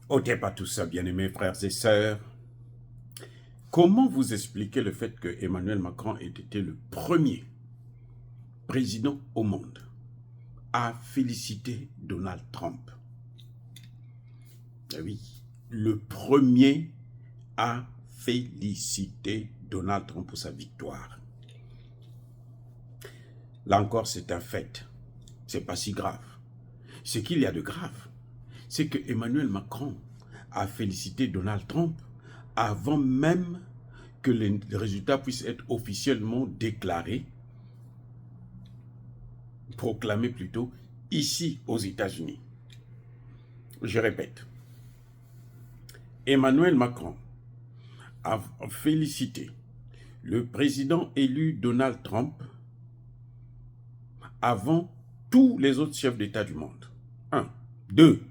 Ôtez pas tout ça, bien-aimés frères et sœurs. Comment vous expliquez le fait que Emmanuel Macron ait été le premier président au monde à féliciter Donald Trump? Eh oui, le premier à féliciter Donald Trump pour sa victoire. Là encore, c'est un fait. C'est pas si grave. Ce qu'il y a de grave, c'est que Emmanuel Macron a félicité Donald Trump avant même que les résultats puissent être officiellement déclarés, proclamés plutôt, ici aux États-Unis. Je répète, Emmanuel Macron a félicité le président élu Donald Trump avant tous les autres chefs d'État du monde. 1. 2.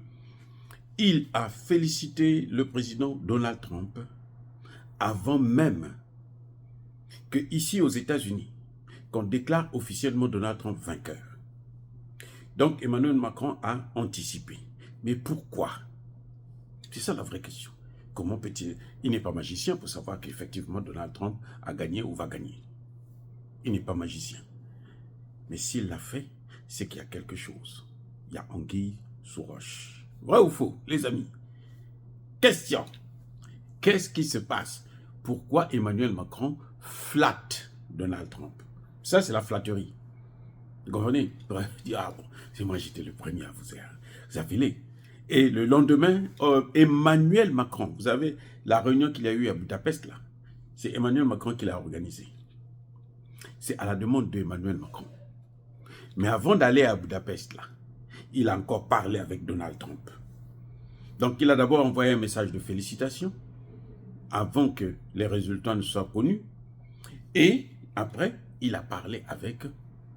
Il a félicité le président Donald Trump avant même que ici aux États-Unis, qu'on déclare officiellement Donald Trump vainqueur. Donc Emmanuel Macron a anticipé. Mais pourquoi? C'est ça la vraie question. Comment peut-il... Il n'est pas magicien pour savoir qu'effectivement Donald Trump a gagné ou va gagner. Il n'est pas magicien. Mais s'il l'a fait, c'est qu'il y a quelque chose. Il y a anguille sous roche. Vrai ou faux, les amis? Question. Qu'est-ce qui se passe? Pourquoi Emmanuel Macron flatte Donald Trump? Ça, c'est la flatterie. Vous comprenez? Ah bon, c'est moi, j'étais le premier à vous appeler. Et le lendemain, Emmanuel Macron, vous savez, la réunion qu'il y a eu à Budapest, là, c'est Emmanuel Macron qui l'a organisée. C'est à la demande d'Emmanuel Macron. Mais avant d'aller à Budapest, là, il a encore parlé avec Donald Trump. Donc, il a d'abord envoyé un message de félicitations avant que les résultats ne soient connus. Et après, il a parlé avec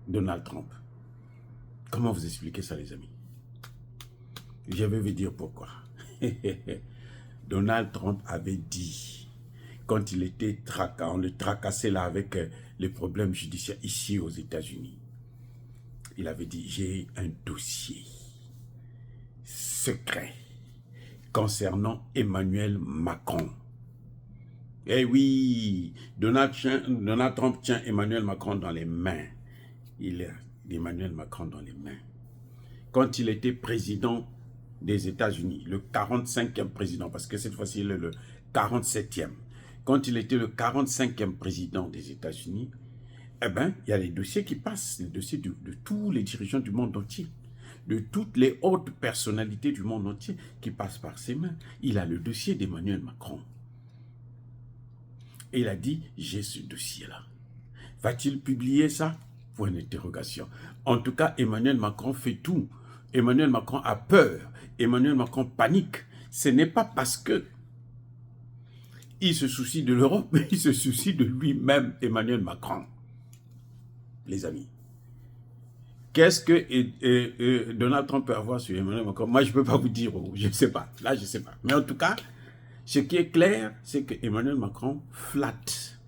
Donald Trump. Comment vous expliquez ça, les amis? Je vais vous dire pourquoi. Donald Trump avait dit, quand il était on le tracassait là avec les problèmes judiciaires ici aux États-Unis, il avait dit, j'ai un dossier secret concernant Emmanuel Macron. Eh oui, Donald Trump tient Emmanuel Macron dans les mains. Il a Emmanuel Macron dans les mains. Quand il était président des États-Unis, le 45e président, parce que cette fois-ci, il est le 47e. Quand il était le 45e président des États-Unis, eh bien, il y a les dossiers qui passent, les dossiers de tous les dirigeants du monde entier, de toutes les hautes personnalités du monde entier qui passent par ses mains. Il a le dossier d'Emmanuel Macron. Et il a dit, j'ai ce dossier-là. Va-t-il publier ça? Point d'interrogation. En tout cas, Emmanuel Macron fait tout. Emmanuel Macron a peur. Emmanuel Macron panique. Ce n'est pas parce que il se soucie de l'Europe, mais il se soucie de lui-même, Emmanuel Macron. Les amis. Qu'est-ce que Donald Trump peut avoir sur Emmanuel Macron? Moi, je ne peux pas vous dire. Je ne sais pas. Là, je ne sais pas. Mais en tout cas, ce qui est clair, c'est que Emmanuel Macron flatte.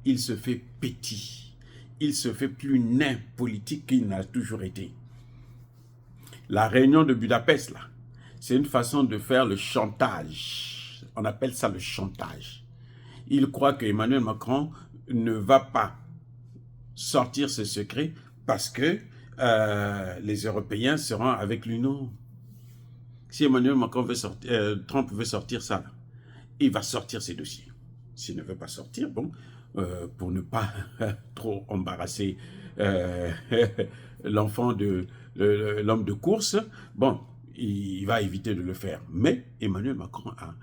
Il se fait petit. Il se fait plus nain politique qu'il n'a toujours été. La réunion de Budapest, là, c'est une façon de faire le chantage. On appelle ça le chantage. Il croit que Emmanuel Macron ne va pas sortir ce secret parce que les Européens seront avec lui. Non. Si Emmanuel Macron veut sortir, Trump veut sortir ça, il va sortir ses dossiers. S'il ne veut pas sortir, bon, pour ne pas trop embarrasser l'enfant de l'homme de course, bon, il va éviter de le faire. Mais Emmanuel Macron a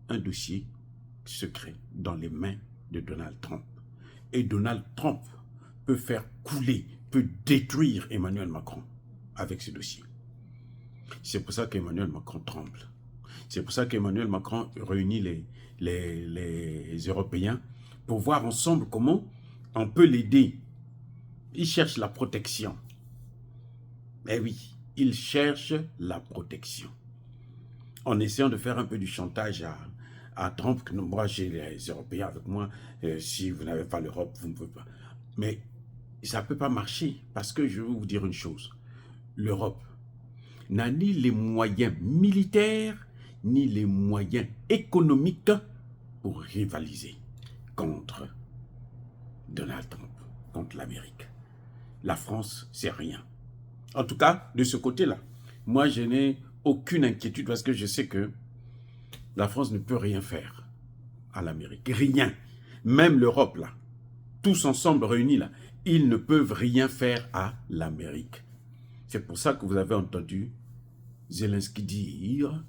un dossier secret dans les mains de Donald Trump. Et Donald Trump peut faire couler, peut détruire Emmanuel Macron avec ce dossier. C'est pour ça qu'Emmanuel Macron tremble. C'est pour ça qu'Emmanuel Macron réunit les Européens pour voir ensemble comment on peut l'aider. Il cherche la protection. Eh oui, il cherche la protection. En essayant de faire un peu du chantage à Trump, que moi j'ai les Européens avec moi, si vous n'avez pas l'Europe, vous ne pouvez pas. Mais ça ne peut pas marcher, parce que je vais vous dire une chose. L'Europe, n'a ni les moyens militaires, ni les moyens économiques pour rivaliser contre Donald Trump, contre l'Amérique. La France, c'est rien. En tout cas, de ce côté-là, moi, je n'ai aucune inquiétude parce que je sais que la France ne peut rien faire à l'Amérique. Rien. Même l'Europe, là, tous ensemble réunis, là, ils ne peuvent rien faire à l'Amérique. C'est pour ça que vous avez entendu Zelensky dire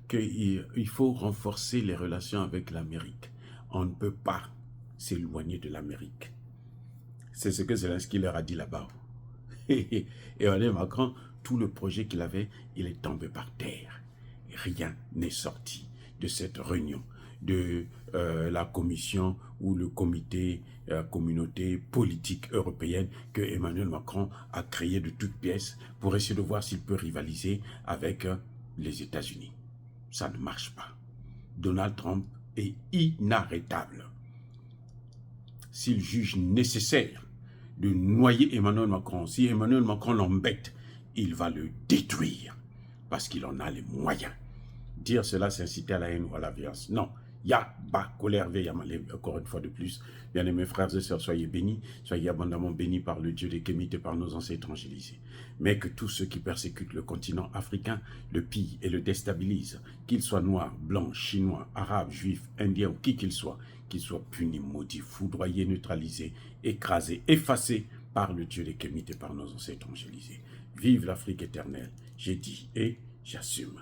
qu'il faut renforcer les relations avec l'Amérique. On ne peut pas s'éloigner de l'Amérique. C'est ce que Zelensky leur a dit là-bas. Et Emmanuel Macron, tout le projet qu'il avait, il est tombé par terre. Rien n'est sorti de cette réunion de la commission ou le comité communauté politique européenne que Emmanuel Macron a créé de toutes pièces pour essayer de voir s'il peut rivaliser avec les États-Unis. Ça ne marche pas. Donald Trump est inarrêtable. S'il juge nécessaire de noyer Emmanuel Macron, si Emmanuel Macron l'embête, il va le détruire parce qu'il en a les moyens. Dire cela, c'est inciter à la haine ou à la violence. Non. Yaba, colère, Yamalé, encore une fois de plus. Bien-aimés frères et sœurs, soyez bénis, soyez abondamment bénis par le Dieu des Kémites et par nos ancêtres évangélisés. Mais que tous ceux qui persécutent le continent africain le pillent et le déstabilisent, qu'ils soient noirs, blancs, chinois, arabes, juifs, indiens ou qui qu'ils soient punis, maudits, foudroyés, neutralisés, écrasés, effacés par le Dieu des Kémites et par nos ancêtres évangélisés. Vive l'Afrique éternelle, j'ai dit et j'assume.